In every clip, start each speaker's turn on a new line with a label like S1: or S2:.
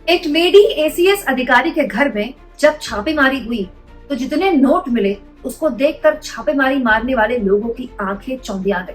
S1: एक lady ACS अधिकारी के घर में जब छापेमारी हुई तो जितने नोट मिले उसको देखकर छापेमारी मारने वाले लोगों की आंखें चौंधिया गई।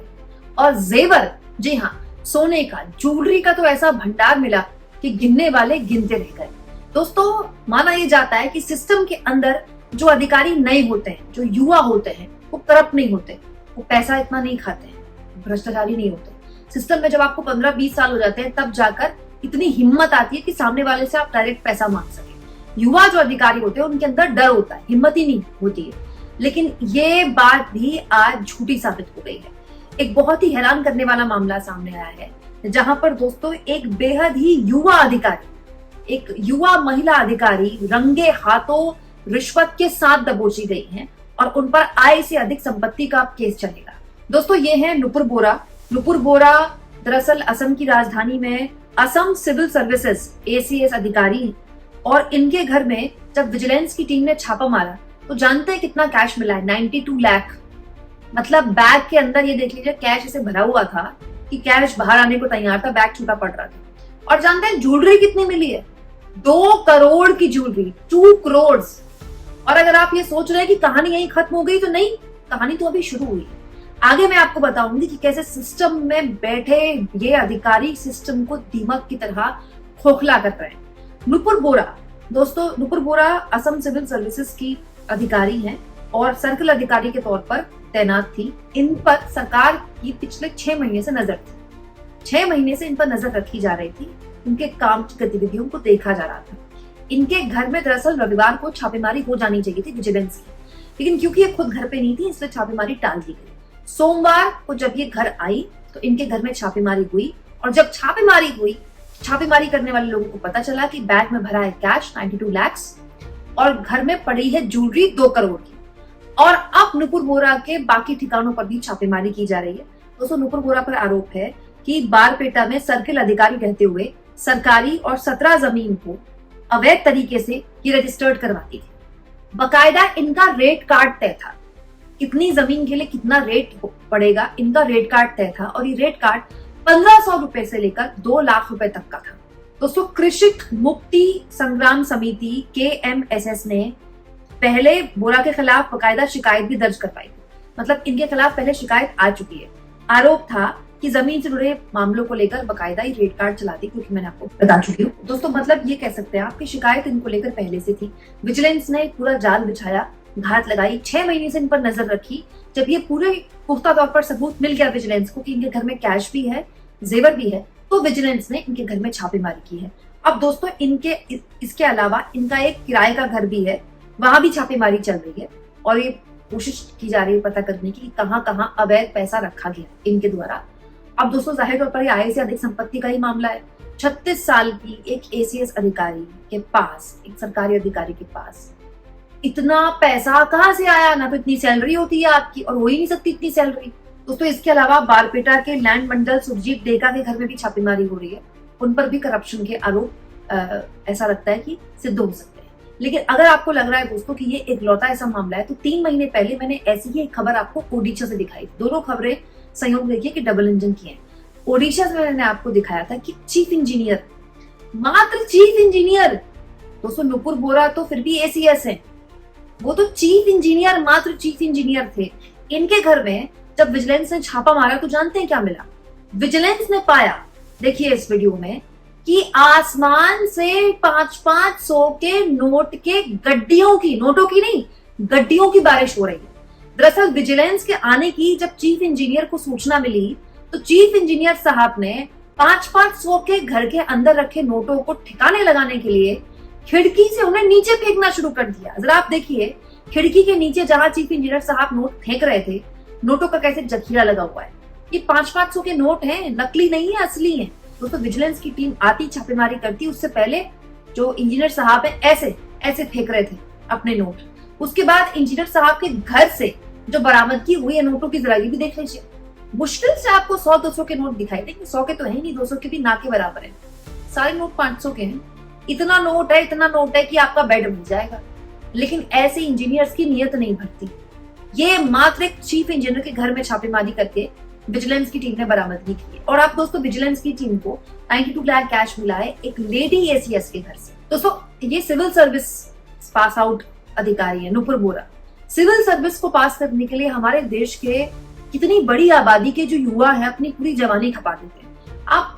S1: और जेवर, जी हाँ, सोने का, ज्वेलरी का तो ऐसा भंडार मिला कि गिनने वाले गिनते रह गए। दोस्तों, माना यह जाता है कि सिस्टम के अंदर जो अधिकारी नए होते हैं, जो युवा होते हैं, वो करप्ट नहीं होते, वो पैसा इतना नहीं खाते हैं, भ्रष्टाचारी नहीं होते। सिस्टम में जब आपको 15-20 साल हो जाते हैं तब जाकर इतनी हिम्मत आती है कि सामने वाले से आप डायरेक्ट पैसा मांग सके। युवा जो अधिकारी होते हैं उनके अंदर डर होता है, हिम्मत ही नहीं होती है। लेकिन ये बात भी आज झूठी साबित हो गई है। एक बहुत ही हैरान करने वाला मामला सामने आया है जहां पर दोस्तों एक बेहद ही युवा अधिकारी, एक युवा महिला अधिकारी रंगे हाथों रिश्वत के साथ दबोची गई हैं और उन पर आय से अधिक संपत्ति का केस चलेगा। दोस्तों, ये है नुपुर बोरा। नुपुर बोरा दरअसल असम की राजधानी में असम सिविल सर्विसेज एसीएस अधिकारी, और इनके घर में जब विजिलेंस की टीम ने छापा मारा तो जानते हैं कितना कैश मिला है? 92 लाख। मतलब बैग के अंदर ये देख लीजिए, कैश ऐसे भरा हुआ था कि कैश बाहर आने को तैयार था, बैग छूटा पड़ रहा था। और जानते हैं ज्वेलरी कितनी मिली है? 2 करोड़ की ज्वेलरी, 2 करोड़। और अगर आप ये सोच रहे हैं कि कहानी यहीं खत्म हो गई, तो नहीं, कहानी तो अभी शुरू हुई है। आगे मैं आपको बताऊंगी कि कैसे सिस्टम में बैठे ये अधिकारी सिस्टम को दीमक की तरह खोखला कर रहे हैं। नुपुर बोरा, दोस्तों, नुपुर बोरा असम सिविल सर्विसेज की अधिकारी हैं और सर्कल अधिकारी के तौर पर तैनात थी। इन पर सरकार की पिछले 6 महीने से नजर थी। 6 महीने से इन पर नजर रखी जा रही थी, उनके काम की गतिविधियों को देखा जा रहा था। इनके घर में दरअसल रविवार को छापेमारी हो जानी चाहिए थी विजिलेंस की, लेकिन क्योंकि ये खुद घर पे नहीं थी इसलिए छापेमारी टाल दी गई। सोमवार को जब ये घर आई तो इनके घर में छापेमारी हुई, और जब छापेमारी हुई, छापेमारी करने वाले लोगों को पता चला कि बैग में भरा है कैश 92 लाख और घर में पड़ी है ज्वेलरी 2 करोड़ की। और अब नुपुर बोरा के बाकी ठिकानों पर भी छापेमारी की जा रही है। दोस्तों, नुपुर बोरा पर आरोप है कि बारपेटा में सर्किल अधिकारी रहते हुए सरकारी और 17 जमीन को अवैध तरीके से ये रजिस्टर्ड करवाती थी। बकायदा इनका रेट कार्ड तय था, कितनी जमीन के लिए कितना रेट पड़ेगा, इनका रेट कार्ड तय था। और ये रेट कार्ड 1500 रुपए से लेकर 2 लाख रुपए तक का था। दोस्तों, कृषक मुक्ति संग्राम समिति KMSS ने पहले बोरा के खिलाफ बकायदा शिकायत भी दर्ज करवाई। मतलब इनके खिलाफ पहले शिकायत आ चुकी है। आरोप था कि जमीन से जुड़े मामलों को लेकर बकायदा ही रेट कार्ड चलाती, क्योंकि मैंने आपको बता चुकी हूँ। दोस्तों, मतलब ये कह सकते हैं आपकी शिकायत इनको लेकर पहले से थी। विजिलेंस ने पूरा जाल बिछाया, घात लगाई, 6 महीने से इन पर नजर रखी। जब ये पूरे पुख्ता तौर पर सबूत मिल गया विजिलेंस को कि इनके घर में कैश भी है, जेवर भी है, तो विजिलेंस ने इनके घर में छापेमारी की है। अब दोस्तों, इनके इसके अलावा इनका एक किराए का घर भी है, वहां भी छापेमारी चल रही है और ये कोशिश की जा रही है पता करने की कहां कहां अवैध पैसा रखा गया इनके द्वारा। अब दोस्तों, जाहिर तौर पर आय से अधिक संपत्ति का ही मामला है। 36 साल की एक एसीएस अधिकारी के पास, एक सरकारी अधिकारी के पास इतना पैसा कहां से आया? ना तो इतनी सैलरी होती है आपकी, और हो ही नहीं सकती इतनी सैलरी। दोस्तों, इसके अलावा बारपेटा के लैंड मंडल सुरजीत डेका के घर में भी छापेमारी हो रही है। उन पर भी करप्शन के आरोप ऐसा लगता है कि सिद्ध हो सकते हैं। लेकिन अगर आपको लग रहा है दोस्तों कि ये इकलौता ऐसा मामला है, तो 3 महीने पहले मैंने ऐसी ही एक खबर आपको ओडिशा से दिखाई। दोनों खबरें संयोग देखिए कि डबल इंजन की हैं। ओडिशा से मैंने आपको दिखाया था कि चीफ इंजीनियर, मात्र चीफ इंजीनियर, दोस्तों नुपुर बोरा तो फिर भी एसीएस है, वो तो चीफ इंजीनियर, मात्र चीफ इंजीनियर थे। इनके घर में जब विजिलेंस ने छापा मारा तो जानते हैं क्या मिला? विजिलेंस ने पाया, देखिए इस वीडियो में, कि आसमान से 500-500 के नोट के गड्डियों की, नोटों की नहीं, गड्डियों की बारिश हो रही है। दरअसल विजिलेंस के आने की जब चीफ इंजीनियर को सूचना मिली तो चीफ इंजीनियर साहब ने 500-500 के घर के अंदर रखे नोटों को ठिकाने लगाने के लिए खिड़की से उन्हें नीचे फेंकना शुरू कर दिया। जरा आप देखिए, खिड़की के नीचे जहां चीफ इंजीनियर साहब नोट फेंक रहे थे, नोटों का कैसे जखीरा लगा हुआ है। ये 500-500 के नोट हैं, नकली नहीं है, असली हैं। दोस्तों, विजिलेंस की टीम आती, छापेमारी करती, उससे पहले जो इंजीनियर साहब है ऐसे ऐसे फेंक रहे थे अपने नोट। उसके बाद इंजीनियर साहब के घर से जो बरामदगी हुई है नोटों की, जरा ये भी देख लीजिए। मुश्किल से आपको 100-200 के नोट दिखाई देंगे, 100 के तो है ही नहीं, 200 के भी ना के बराबर है। सारे नोट 500 के हैं। इतना नोट है कि आपका बेड मिल जाएगा। लेकिन ऐसे इंजीनियर्स की नियत नहीं भरती। ये मात्र एक चीफ इंजीनियर के घर में छापेमारी करके विजिलेंस की टीम ने बरामदगी की। और आप दोस्तों विजिलेंस की टीम को 92 लाख कैश मिला है एक लेडी एसीएस के घर से। दोस्तों ये सिविल सर्विस पास आउट अधिकारी है नुपुर बोरा। सिविल सर्विस को पास करने के लिए हमारे देश के कितनी बड़ी आबादी के जो युवा है अपनी पूरी जवानी खपा देते हैं। आप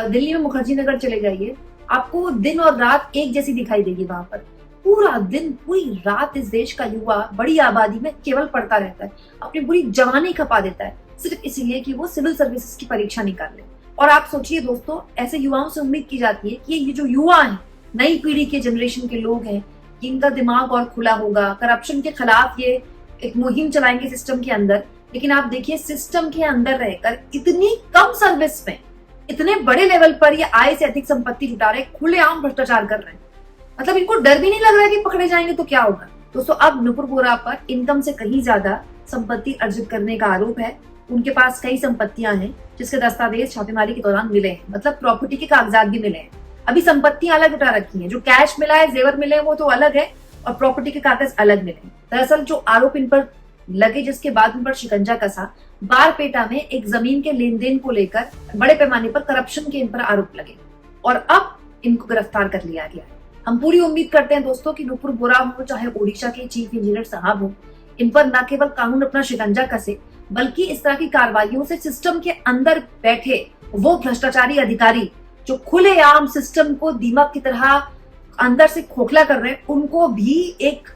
S1: दिल्ली में मुखर्जी नगर चले जाइए, आपको दिन और रात एक जैसी दिखाई देगी। वहां पर पूरा दिन पूरी रात इस देश का युवा बड़ी आबादी में केवल पढ़ता रहता है, अपनी पूरी जवानी खपा देता है सिर्फ इसीलिए कि वो सिविल सर्विसेज की परीक्षा निकाल ले। और आप सोचिए दोस्तों, ऐसे युवाओं से उम्मीद की जाती है कि ये जो युवा हैं, नई पीढ़ी के जनरेशन के लोग हैं, कि इनका दिमाग और खुला होगा, करप्शन के खिलाफ ये एक मुहिम चलाएंगे सिस्टम के अंदर। लेकिन आप देखिए सिस्टम के अंदर रहकर इतनी कम सर्विस में इतने बड़े लेवल पर ये आय से अधिक संपत्ति जुटा रहे, खुलेआम भ्रष्टाचार कर रहे हैं। मतलब इनको डर भी नहीं लग रहा है कि पकड़े जाएंगे तो क्या होगा। दोस्तों अब नुपुर बोरा पर इनकम से कहीं ज्यादा संपत्ति अर्जित करने का आरोप है। उनके पास कई संपत्तियां हैं जिसके दस्तावेज छापेमारी के दौरान मिले हैं, मतलब प्रॉपर्टी के कागजात भी मिले हैं। अभी संपत्तियां अलग उठा रखी हैं, जो कैश मिला है, जेवर मिले हैं वो तो अलग है, और प्रॉपर्टी के कागज अलग मिले हैं। दरअसल जो आरोप इन पर लगे, जिसके बाद इन पर शिकंजा कसा, बारपेटा में एक जमीन के लेन देन को लेकर बड़े पैमाने पर करप्शन के इन पर आरोप लगे और अब इनको गिरफ्तार कर लिया गया है। हम पूरी उम्मीद करते हैं दोस्तों कि नुपुर बोरा हो चाहे ओडिशा के चीफ इंजीनियर साहब हो, इन पर न केवल कानून अपना शिकंजा कसे बल्कि इस तरह की कार्रवाइयों से सिस्टम के अंदर बैठे वो भ्रष्टाचारी अधिकारी जो खुलेआम सिस्टम को दीमक की तरह अंदर से खोखला कर रहे हैं, उनको भी एक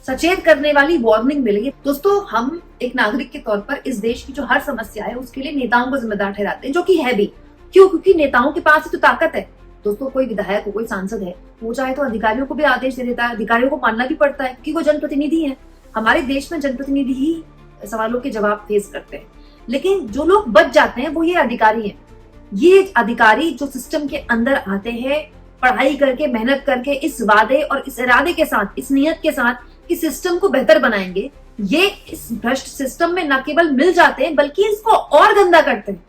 S1: सचेत करने वाली वार्निंग मिली। दोस्तों हम एक नागरिक के तौर पर इस देश की जो हर समस्या है उसके लिए नेताओं को जिम्मेदार ठहराते हैं, जो कि है भी। क्यों? क्योंकि नेताओं के पास ही तो ताकत है। दोस्तों कोई विधायक हो, कोई सांसद है, वो चाहे तो अधिकारियों को भी आदेश दे देता है, अधिकारियों को मानना भी पड़ता है क्योंकि वो जनप्रतिनिधि है। हमारे देश में जनप्रतिनिधि ही सवालों के जवाब फेस करते हैं, लेकिन जो लोग बच जाते हैं वो ये अधिकारी हैं। ये अधिकारी जो सिस्टम के अंदर आते हैं पढ़ाई करके, मेहनत करके, इस वादे और इस इरादे के साथ, इस नियत के साथ कि सिस्टम को बेहतर बनाएंगे, ये इस भ्रष्ट सिस्टम में न केवल मिल जाते हैं बल्कि इसको और गंदा करते हैं।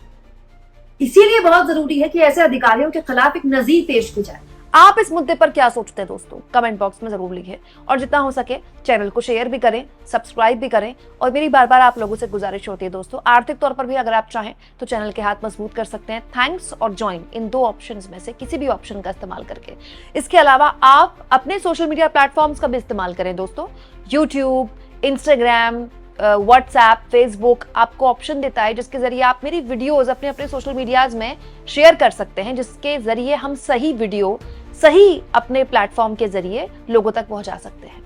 S1: इसीलिए बहुत जरूरी है कि ऐसे अधिकारियों के खिलाफ एक नजीर पेश की जाए।
S2: आप इस मुद्दे पर क्या सोचते हैं दोस्तों, कमेंट बॉक्स में जरूर लिखें और जितना हो सके चैनल को शेयर भी करें, सब्सक्राइब भी करें। और मेरी बार बार आप लोगों से गुजारिश होती है दोस्तों, आर्थिक तौर पर भी अगर आप चाहें तो चैनल के हाथ मजबूत कर सकते हैं थैंक्स और ज्वाइन, इन दो ऑप्शंस में से किसी भी ऑप्शन का इस्तेमाल करके। इसके अलावा आप अपने सोशल मीडिया प्लेटफॉर्म्स का भी इस्तेमाल करें दोस्तों। यूट्यूब, इंस्टाग्राम, व्हाट्सएप, फेसबुक आपको ऑप्शन देता है जिसके जरिए आप मेरी वीडियोस अपने अपने सोशल मीडियाज में शेयर कर सकते हैं, जिसके जरिए हम सही वीडियो सही अपने प्लेटफॉर्म के जरिए लोगों तक पहुंचा सकते हैं।